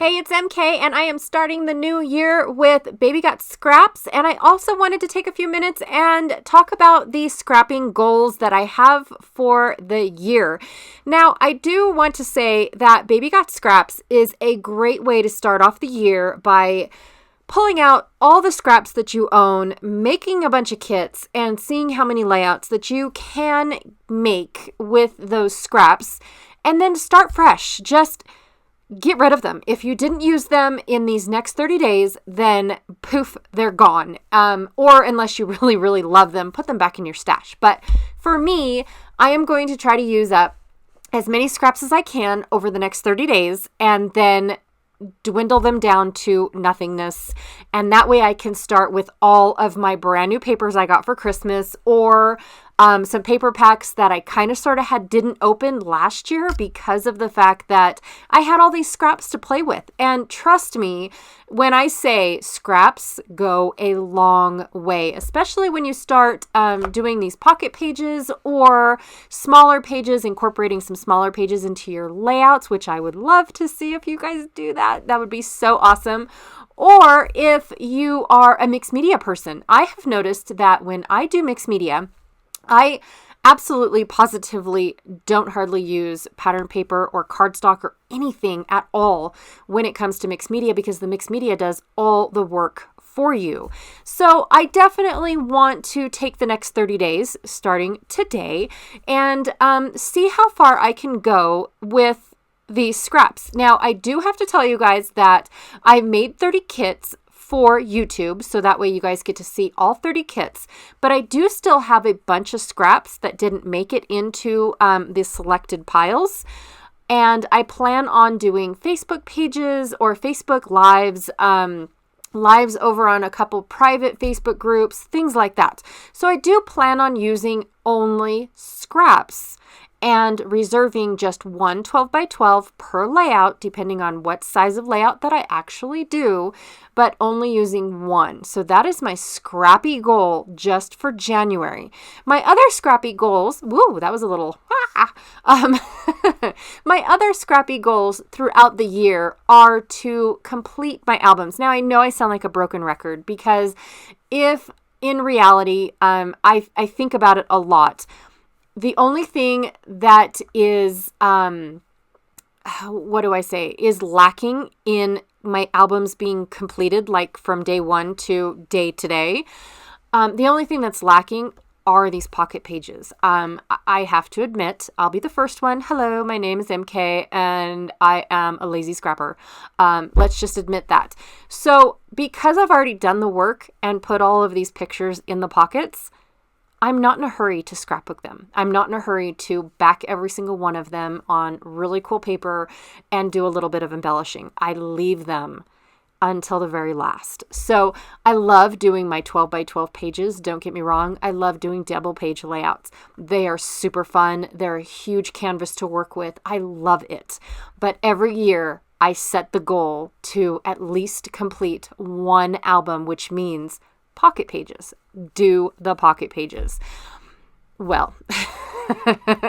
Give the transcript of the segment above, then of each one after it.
Hey, it's MK, and I am starting the new year with Baby Got Scraps, and I also wanted to take a few minutes and talk about the scrapping goals that I have for the year. Now, I do want to say that Baby Got Scraps is a great way to start off the year by pulling out all the scraps that you own, making a bunch of kits, and seeing how many layouts that you can make with those scraps, and then start fresh. Just get rid of them. If you didn't use them in these next 30 days, then poof, they're gone. Or unless you really, really love them, put them back in your stash. But for me, I am going to try to use up as many scraps as I can over the next 30 days and then dwindle them down to nothingness. And that way I can start with all of my brand new papers I got for Christmas, or some paper packs that I kind of sort of didn't open last year because of the fact that I had all these scraps to play with. And trust me, when I say scraps go a long way, especially when you start doing these pocket pages or smaller pages, incorporating some smaller pages into your layouts, which I would love to see if you guys do that. That would be so awesome. Or if you are a mixed media person, I have noticed that when I do mixed media, I absolutely positively don't hardly use pattern paper or cardstock or anything at all when it comes to mixed media, because the mixed media does all the work for you. So I definitely want to take the next 30 days starting today and see how far I can go with these scraps. Now, I do have to tell you guys that I made 30 kits for YouTube, so that way you guys get to see all 30 kits, but I do still have a bunch of scraps that didn't make it into the selected piles, and I plan on doing Facebook pages or Facebook lives over on a couple private Facebook groups, things like that. So I do plan on using only scraps and reserving just one 12 by 12 per layout, depending on what size of layout that I actually do, but only using one. So that is my scrappy goal just for January. My other scrappy goals, woo, that was a little, my other scrappy goals throughout the year are to complete my albums. Now, I know I sound like a broken record because if in reality, I think about it a lot. The only thing that is, is lacking in my albums being completed, like from day one to day today, the only thing that's lacking are these pocket pages. I have to admit, I'll be the first one. Hello, my name is MK and I am a lazy scrapper. Let's just admit that. So because I've already done the work and put all of these pictures in the pockets, I'm not in a hurry to scrapbook them. I'm not in a hurry to back every single one of them on really cool paper and do a little bit of embellishing. I leave them until the very last. So I love doing my 12 by 12 pages. Don't get me wrong. I love doing double page layouts. They are super fun. They're a huge canvas to work with. I love it. But every year I set the goal to at least complete one album, which means pocket pages. Do the pocket pages. Well,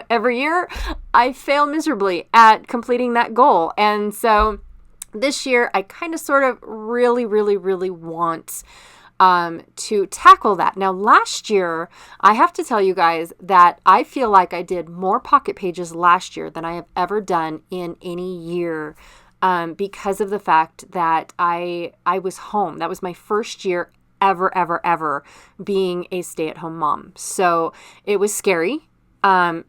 every year I fail miserably at completing that goal. And so this year I kind of sort of really want to tackle that. Now, last year, I have to tell you guys that I feel like I did more pocket pages last year than I have ever done in any year. Because of the fact that I was home. That was my first year ever being a stay-at-home mom. So it was scary.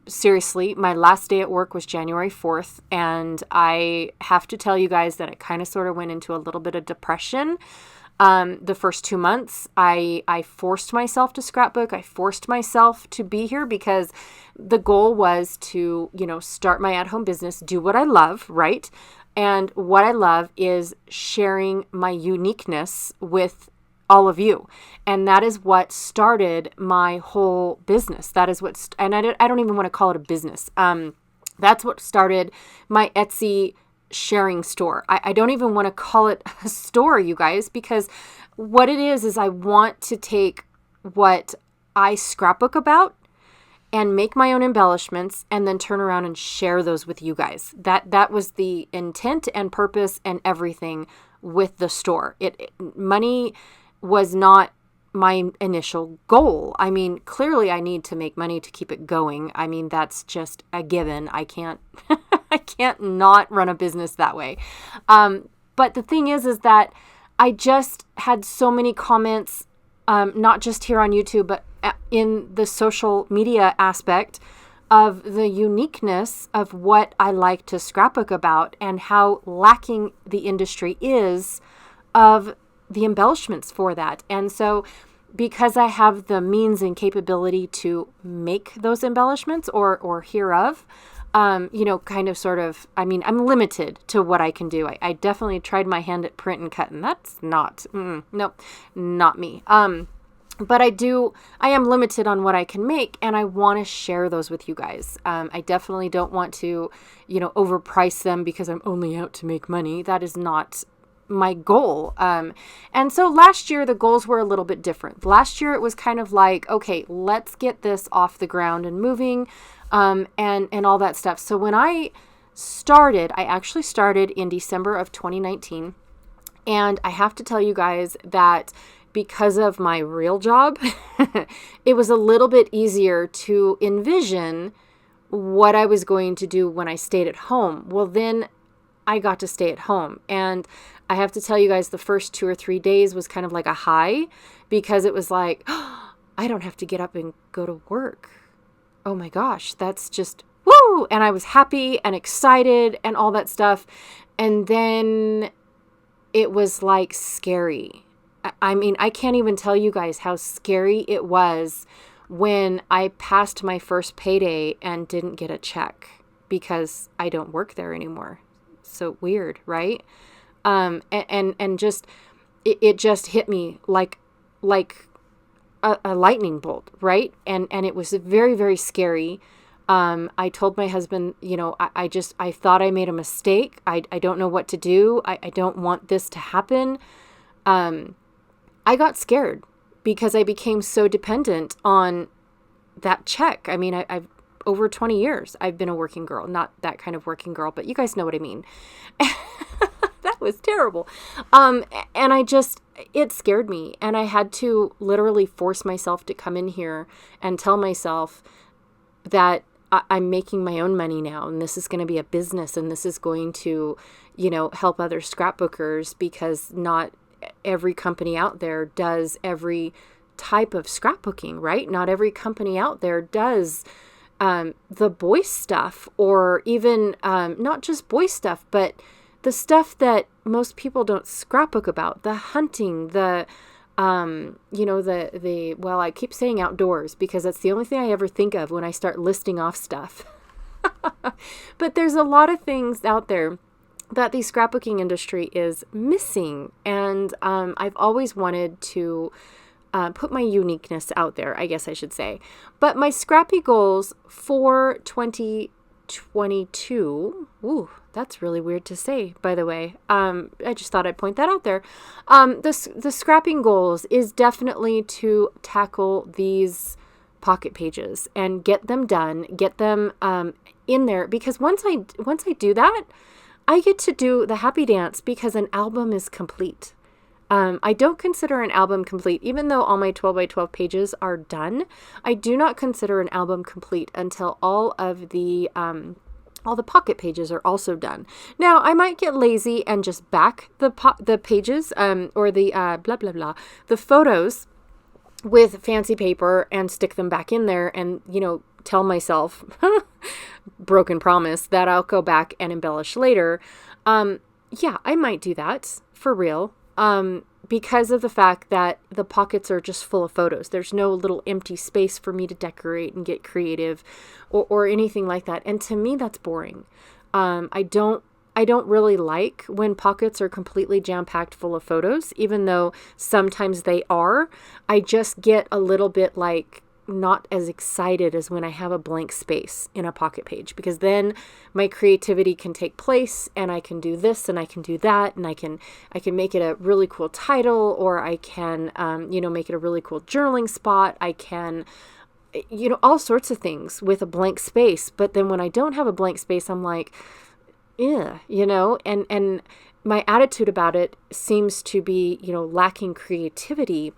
Seriously, my last day at work was January 4th, and I have to tell you guys that it kind of sort of went into a little bit of depression. The first 2 months, I forced myself to scrapbook. I forced myself to be here because the goal was to, start my at-home business, do what I love, right? And what I love is sharing my uniqueness with all of you. And that is what started my whole business. That is what, and I don't even want to call it a business. That's what started my Etsy sharing store. I don't even want to call it a store, you guys, because what it is I want to take what I scrapbook about and make my own embellishments and then turn around and share those with you guys. That was the intent and purpose and everything with the store. Money was not my initial goal. I mean, clearly I need to make money to keep it going. I mean, that's just a given. I can't I can't not run a business that way. But the thing is that I just had so many comments, not just here on YouTube, but in the social media aspect of the uniqueness of what I like to scrapbook about and how lacking the industry is of the embellishments for that. And so because I have the means and capability to make those embellishments or hereof, kind of sort of, I mean, I'm limited to what I can do. I definitely tried my hand at print and cut, and that's not me. But I am limited on what I can make, and I want to share those with you guys. I definitely don't want to, overprice them because I'm only out to make money. That is not my goal. And so last year, the goals were a little bit different. Last year, it was kind of like, okay, let's get this off the ground and moving, and all that stuff. So when I actually started in December of 2019, and I have to tell you guys that because of my real job, it was a little bit easier to envision what I was going to do when I stayed at home. Well, then I got to stay at home. And I have to tell you guys, the first 2 or 3 days was kind of like a high, because it was like, oh, I don't have to get up and go to work. Oh my gosh, that's just woo! And I was happy and excited and all that stuff. And then it was like scary. I mean, I can't even tell you guys how scary it was when I passed my first payday and didn't get a check because I don't work there anymore. So weird, right? And just, it just hit me like a lightning bolt, right? And it was very, very scary. I told my husband, I thought I made a mistake. I don't know what to do. I don't want this to happen. I got scared because I became so dependent on that check. I mean, I've over 20 years, I've been a working girl, not that kind of working girl, but you guys know what I mean. That was terrible. And it scared me. And I had to literally force myself to come in here and tell myself that I'm making my own money now, and this is going to be a business, and this is going to, help other scrapbookers, because not every company out there does every type of scrapbooking, right? Not every company out there does the boy stuff, or even not just boy stuff, but the stuff that most people don't scrapbook about, the hunting, well, I keep saying outdoors because that's the only thing I ever think of when I start listing off stuff. But there's a lot of things out there that the scrapbooking industry is missing. And I've always wanted to put my uniqueness out there, I guess I should say. But my Scrappy goals for 2022, ooh, that's really weird to say, by the way. I just thought I'd point that out there. The scrapping goals is definitely to tackle these pocket pages and get them done, get them in there, because once I do that, I get to do the happy dance because an album is complete. I don't consider an album complete, even though all my 12 by 12 pages are done. I do not consider an album complete until all the pocket pages are also done. Now, I might get lazy and just back the pages, or the the photos with fancy paper and stick them back in there and, tell myself, broken promise, that I'll go back and embellish later. Yeah, I might do that for real. Because of the fact that the pockets are just full of photos. There's no little empty space for me to decorate and get creative or anything like that. And to me, that's boring. I don't really like when pockets are completely jam-packed full of photos, even though sometimes they are. I just get a little bit not as excited as when I have a blank space in a pocket page, because then my creativity can take place and I can do this and I can do that, and I can make it a really cool title, or I can make it a really cool journaling spot. I can all sorts of things with a blank space. But then when I don't have a blank space, I'm like, yeah, and my attitude about it seems to be, lacking creativity.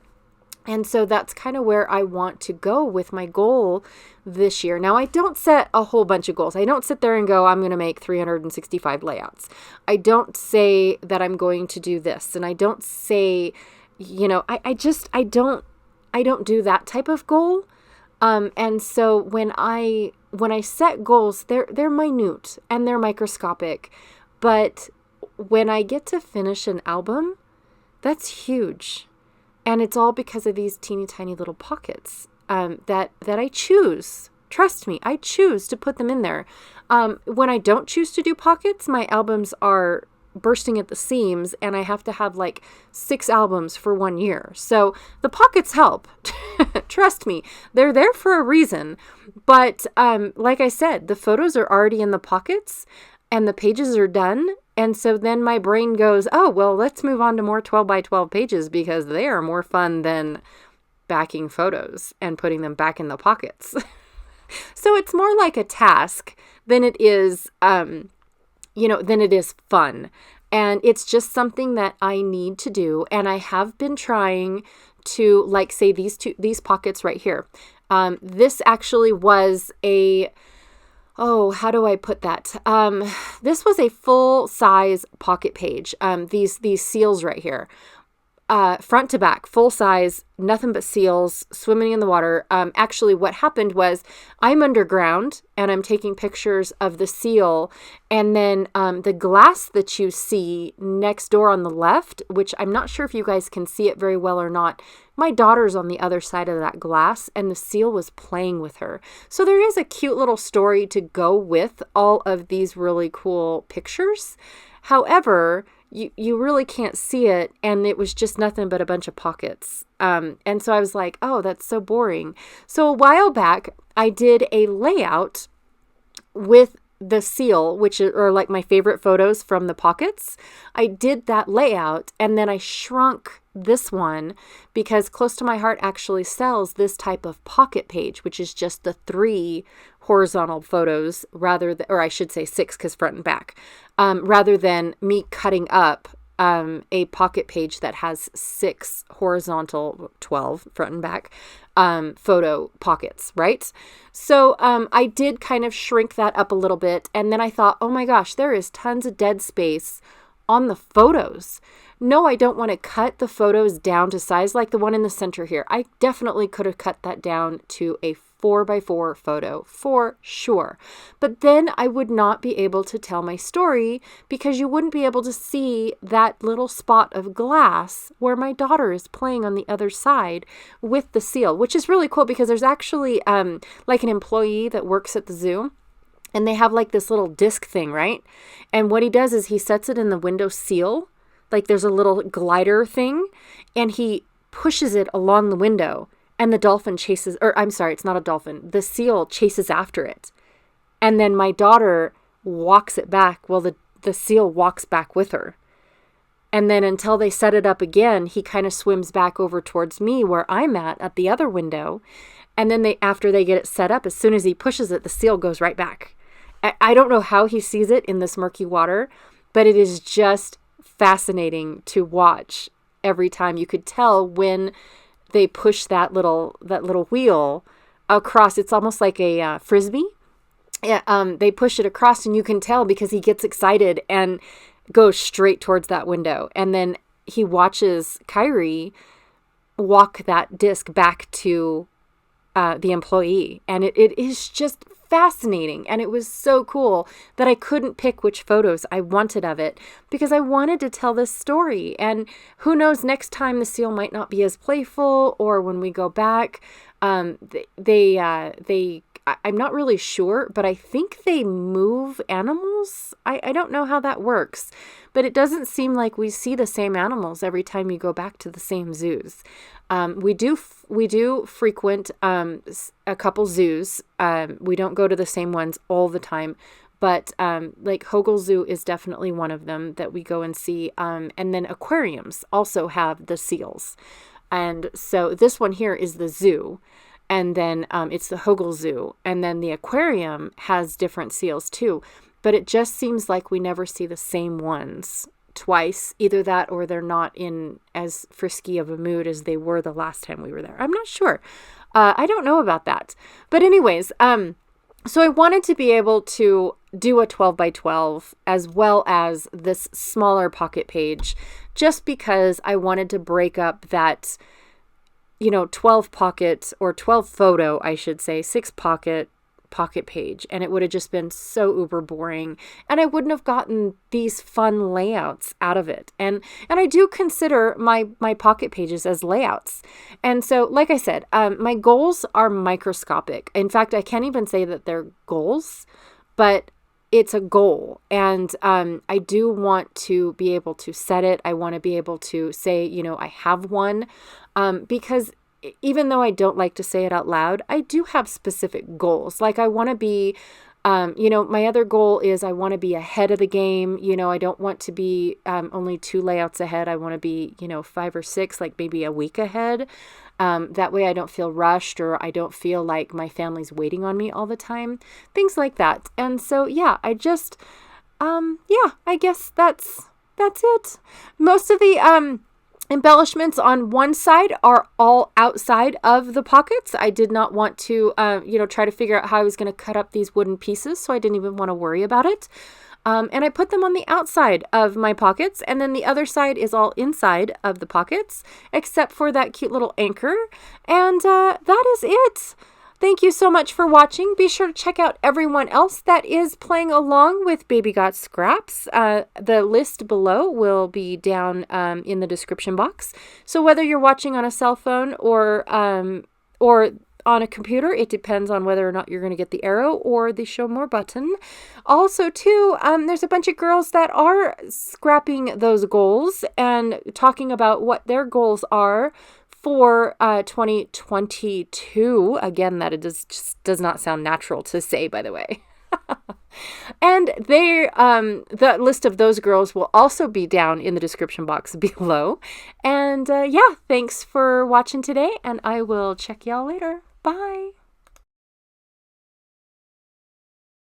And so that's kind of where I want to go with my goal this year. Now, I don't set a whole bunch of goals. I don't sit there and go, I'm going to make 365 layouts. I don't say that I'm going to do this. And I don't say, I don't do that type of goal. And so when I set goals, they're minute and they're microscopic, but when I get to finish an album, that's huge. And it's all because of these teeny tiny little pockets, that I choose. Trust me, I choose to put them in there. When I don't choose to do pockets, my albums are bursting at the seams, and I have to have like 6 albums for 1 year. So the pockets help. Trust me, they're there for a reason. But like I said, the photos are already in the pockets and the pages are done. And so then my brain goes, oh, well, let's move on to more 12 by 12 pages because they are more fun than backing photos and putting them back in the pockets. So it's more like a task than it is, than it is fun. And it's just something that I need to do. And I have been trying to, like, say these pockets right here. This actually was how do I put that? This was a full size pocket page. These seals right here, front to back, full size, nothing but seals swimming in the water. Actually what happened was I'm underground and I'm taking pictures of the seal, and then the glass that you see next door on the left, which I'm not sure if you guys can see it very well or not. My daughter's on the other side of that glass and the seal was playing with her. So there is a cute little story to go with all of these really cool pictures. However, you really can't see it, and it was just nothing but a bunch of pockets. And so I was like, oh, that's so boring. So a while back, I did a layout with the seal, which are like my favorite photos from the pockets. I did that layout, and then I shrunk this one because Close to My Heart actually sells this type of pocket page, which is just the 3 horizontal photos or I should say 6 because front and back, rather than me cutting up a pocket page that has 6 horizontal, 12 front and back photo pockets, right? So I did kind of shrink that up a little bit, and then I thought, oh my gosh, there is tons of dead space on the photos. No, I don't want to cut the photos down to size like the one in the center here. I definitely could have cut that down to a 4x4 photo for sure. But then I would not be able to tell my story because you wouldn't be able to see that little spot of glass where my daughter is playing on the other side with the seal, which is really cool because there's actually like an employee that works at the zoo. And they have like this little disc thing, right? And what he does is he sets it in the window seal. Like there's a little glider thing, and he pushes it along the window, and the dolphin chases, or I'm sorry, it's not a dolphin. The seal chases after it. And then my daughter walks it back. Well, the seal walks back with her. And then until they set it up again, he kind of swims back over towards me where I'm at the other window. And then after they get it set up, as soon as he pushes it, the seal goes right back. I don't know how he sees it in this murky water, but it is just fascinating to watch every time. You could tell when they push that little wheel across. It's almost like a frisbee. Yeah, they push it across, and you can tell because he gets excited and goes straight towards that window. And then he watches Kyrie walk that disc back to the employee. And it is just fascinating. And it was so cool that I couldn't pick which photos I wanted of it because I wanted to tell this story. And who knows, next time the seal might not be as playful, or when we go back, I'm not really sure, but I think they move animals. I don't know how that works, but it doesn't seem like we see the same animals every time you go back to the same zoos. We do frequent a couple zoos. We don't go to the same ones all the time, but like Hogle Zoo is definitely one of them that we go and see. And then aquariums also have the seals. And so this one here is the zoo. And then it's the Hogle Zoo. And then the aquarium has different seals too. But it just seems like we never see the same ones twice. Either that or they're not in as frisky of a mood as they were the last time we were there. I'm not sure. I don't know about that. But anyways, so I wanted to be able to do a 12 by 12 as well as this smaller pocket page, just because I wanted to break up that, 12 pocket or 12 photo, I should say, 6 pocket page, and it would have just been so uber boring, and I wouldn't have gotten these fun layouts out of it. And I do consider my pocket pages as layouts. And so, like I said, my goals are microscopic. In fact, I can't even say that they're goals, but it's a goal. And I do want to be able to set it. I want to be able to say, I have one, because even though I don't like to say it out loud, I do have specific goals. Like I want to be, my other goal is I want to be ahead of the game. I don't want to be only 2 layouts ahead. I want to be, 5 or 6, like maybe a week ahead. That way I don't feel rushed, or I don't feel like my family's waiting on me all the time. Things like that. And so, yeah, I just, I guess that's it. Most of the, embellishments on one side are all outside of the pockets. I did not want to, try to figure out how I was going to cut up these wooden pieces, so I didn't even want to worry about it. And I put them on the outside of my pockets, and then the other side is all inside of the pockets, except for that cute little anchor. And that is it. Thank you so much for watching. Be sure to check out everyone else that is playing along with Baby Got Scraps. The list below will be down in the description box. So whether you're watching on a cell phone or on a computer, it depends on whether or not you're going to get the arrow or the show more button. Also, too, there's a bunch of girls that are scrapping those goals and talking about what their goals are for 2022. Again, that just does not sound natural to say, by the way. And the list of those girls will also be down in the description box below. And thanks for watching today, and I will check y'all later. Bye.